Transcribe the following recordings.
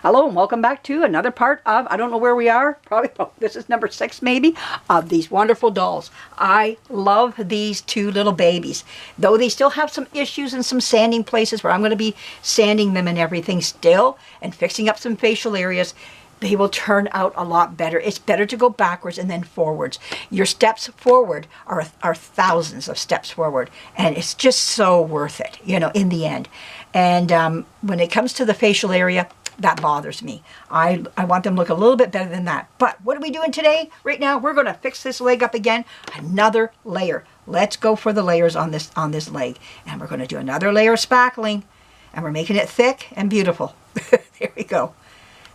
Hello and welcome back to another part of, I don't know where we are, probably, this is number 6 maybe, of these wonderful dolls. I love these two little babies. Though they still have some issues and some sanding places where I'm going to be sanding them and everything still and fixing up some facial areas, they will turn out a lot better. It's better to go backwards and then forwards. Your steps forward are thousands of steps forward, and it's just so worth it, you know, in the end. And when it comes to the facial area, that bothers me. I want them to look a little bit better than that. But what are we doing today? Right now, we're going to fix this leg up again. Another layer. Let's go for the layers on this leg. And we're going to do another layer of spackling. And we're making it thick and beautiful. There we go.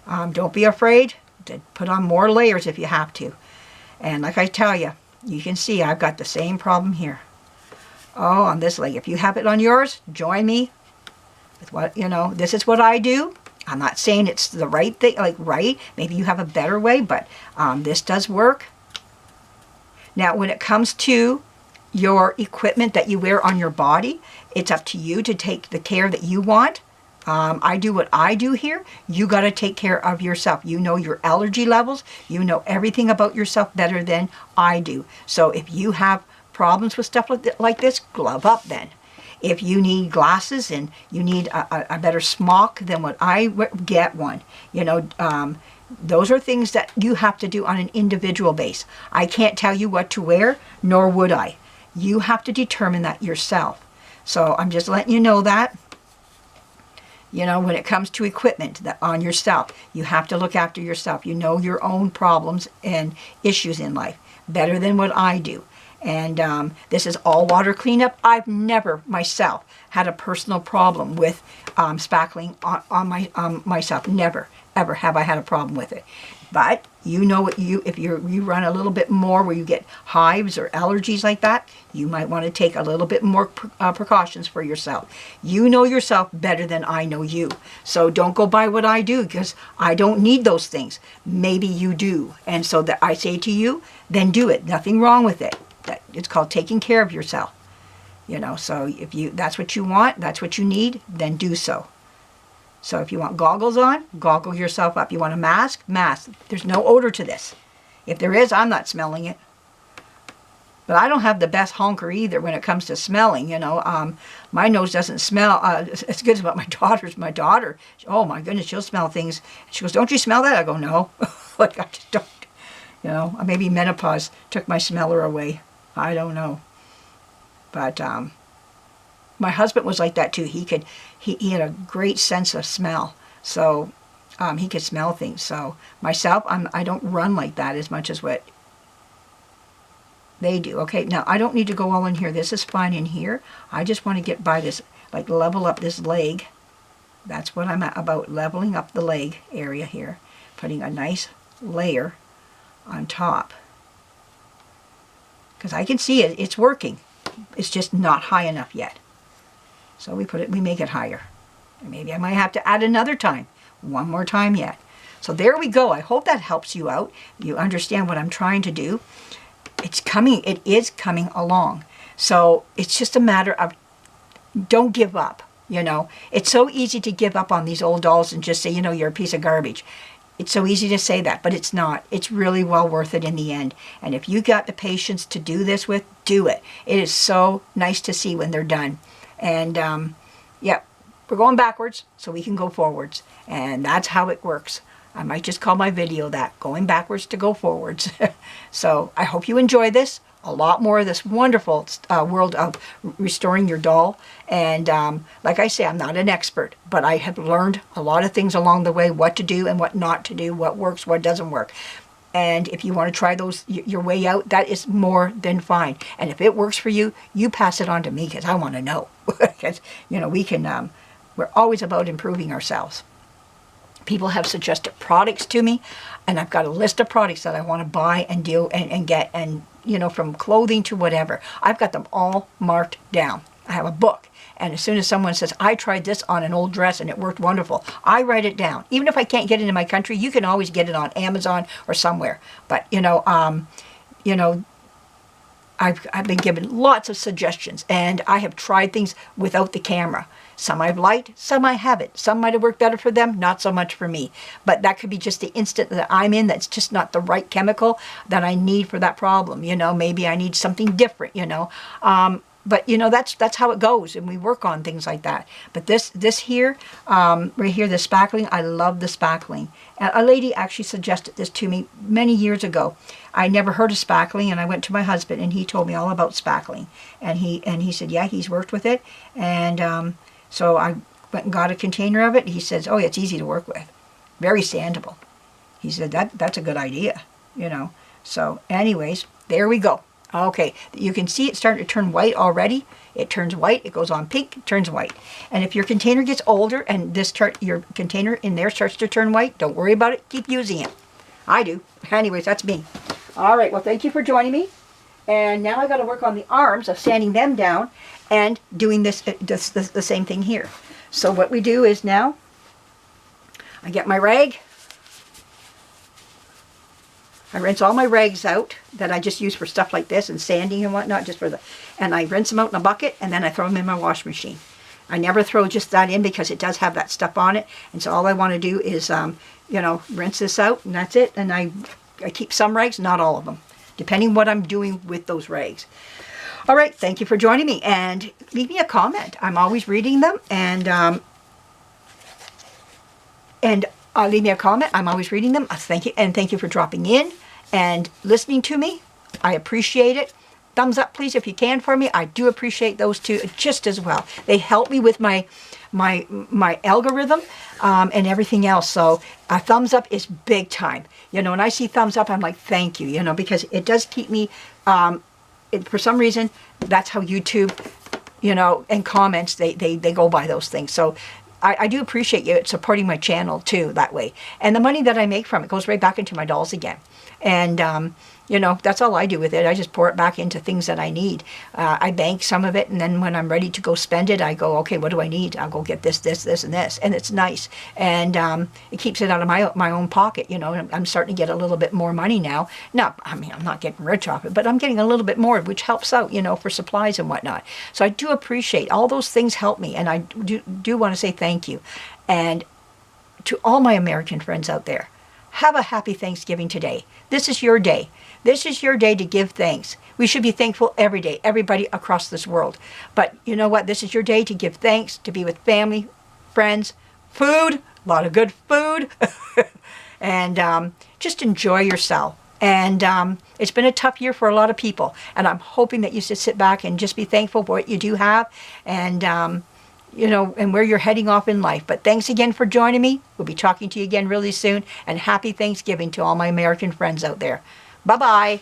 Don't be afraid to put on more layers if you have to. And like I tell you, you can see I've got the same problem here. Oh, on this leg. If you have it on yours, join me with what, you know, this is what I do. I'm not saying it's the right thing, like right. Maybe you have a better way, but this does work. Now, when it comes to your equipment that you wear on your body, it's up to you to take the care that you want. I do what I do here. You got to take care of yourself. You know your allergy levels. You know everything about yourself better than I do. So if you have problems with stuff like this, glove up then. If you need glasses and you need a better smock than what I get one. You know, those are things that you have to do on an individual base. I can't tell you what to wear, nor would I. You have to determine that yourself. So I'm just letting you know that. You know, when it comes to equipment that on yourself, you have to look after yourself. You know your own problems and issues in life better than what I do. And this is all water cleanup. I've never myself had a personal problem with spackling on myself. Never, ever have I had a problem with it. But you know what, if you run a little bit more where you get hives or allergies like that, you might want to take a little bit more precautions for yourself. You know yourself better than I know you. So don't go by what I do, because I don't need those things. Maybe you do. And so that I say to you, then do it. Nothing wrong with it. It's called taking care of yourself. You know, so if that's what you want, that's what you need, then do so. So if you want goggles on, goggle yourself up. You want a mask? Mask. There's no odor to this. If there is, I'm not smelling it. But I don't have the best honker either when it comes to smelling, you know. My nose doesn't smell as good as what my daughter's. My daughter, oh my goodness, she'll smell things. She goes, don't you smell that? I go, no. Like, I just don't. You know, maybe menopause took my smeller away. I don't know. But my husband was like that too. He had a great sense of smell. So he could smell things. So myself, I don't run like that as much as what they do. Okay, now I don't need to go all in here. This is fine in here. I just want to get by this, like level up this leg. That's what I'm about, leveling up the leg area here. Putting a nice layer on top. Because I can see it's working. It's just not high enough yet. So we make it higher. And maybe I might have to add another time. One more time yet. So there we go. I hope that helps you out. You understand what I'm trying to do. It's coming. It is coming along. So it's just a matter of don't give up. You know, it's so easy to give up on these old dolls and just say, you know, you're a piece of garbage. It's so easy to say that, but it's not. It's really well worth it in the end. And if you got the patience to do this with, do it. It is so nice to see when they're done. And, yeah, we're going backwards so we can go forwards. And that's how it works. I might just call my video that, going backwards to go forwards. So I hope you enjoy this. A lot more of this wonderful world of restoring your doll. And like I say, I'm not an expert, but I have learned a lot of things along the way, what to do and what not to do, what works, what doesn't work. And if you want to try those your way out, that is more than fine. And if it works for you, you pass it on to me, because I want to know. Because, you know, we can, we're always about improving ourselves. People have suggested products to me, and I've got a list of products that I want to buy and do and get, and you know, from clothing to whatever. I've got them all marked down. I have a book, and as soon as someone says, I tried this on an old dress and it worked wonderful, I write it down. Even if I can't get it in my country, you can always get it on Amazon or somewhere. But you know, I've been given lots of suggestions, and I have tried things without the camera. Some I've liked, some I haven't. Some might have worked better for them, not so much for me. But that could be just the instant that I'm in that's just not the right chemical that I need for that problem. You know, maybe I need something different, you know. But you know, that's how it goes, and we work on things like that. But this here, right here, the spackling, I love the spackling. A lady actually suggested this to me many years ago. I never heard of spackling, and I went to my husband, and he told me all about spackling. And he said, yeah, he's worked with it. And so I went and got a container of it. He says, oh, yeah, it's easy to work with, very sandable. He said that's a good idea, you know. So, anyways, there we go. Okay, you can see it starting to turn white already. It turns white, it goes on pink, it turns white. And if your container gets older and your container in there starts to turn white, don't worry about it, keep using it. I do. Anyways, that's me. All right, well, thank you for joining me. And now I got to work on the arms of sanding them down and doing the same thing here. So what we do is now, I get my rag. I rinse all my rags out that I just use for stuff like this and sanding and whatnot, and I rinse them out in a bucket, and then I throw them in my wash machine. I never throw just that in because it does have that stuff on it, and so all I want to do is, you know, rinse this out, and that's it. And I keep some rags, not all of them, depending what I'm doing with those rags. All right, thank you for joining me, and leave me a comment. I'm always reading them, and leave me a comment. I'm always reading them. Thank you, and thank you for dropping in and listening to me. I appreciate it. Thumbs up, please, if you can, for me. I do appreciate those two just as well. They help me with my algorithm and everything else. So a thumbs up is big time. You know, when I see thumbs up, I'm like, thank you. You know, because it does keep me. For some reason, that's how YouTube, you know, and comments they go by those things. So I do appreciate you supporting my channel too that way. And the money that I make from it goes right back into my dolls again. And you know, that's all I do with it. I just pour it back into things that I need. I bank some of it, and then when I'm ready to go spend it, I go, okay, what do I need? I'll go get this, this, this, and this. And it's nice. And it keeps it out of my own pocket, you know. I'm starting to get a little bit more money now. Now, I mean, I'm not getting rich off it, but I'm getting a little bit more, which helps out, you know, for supplies and whatnot. So I do appreciate all those things help me, and I do want to say thank you. And to all my American friends out there, have a happy Thanksgiving today. This is your day. This is your day to give thanks. We should be thankful every day, everybody across this world. But you know what? This is your day to give thanks, to be with family, friends, food, a lot of good food, and just enjoy yourself. And it's been a tough year for a lot of people, and I'm hoping that you just sit back and just be thankful for what you do have, and you know, and where you're heading off in life. But thanks again for joining me. We'll be talking to you again really soon, and happy Thanksgiving to all my American friends out there. Bye-bye.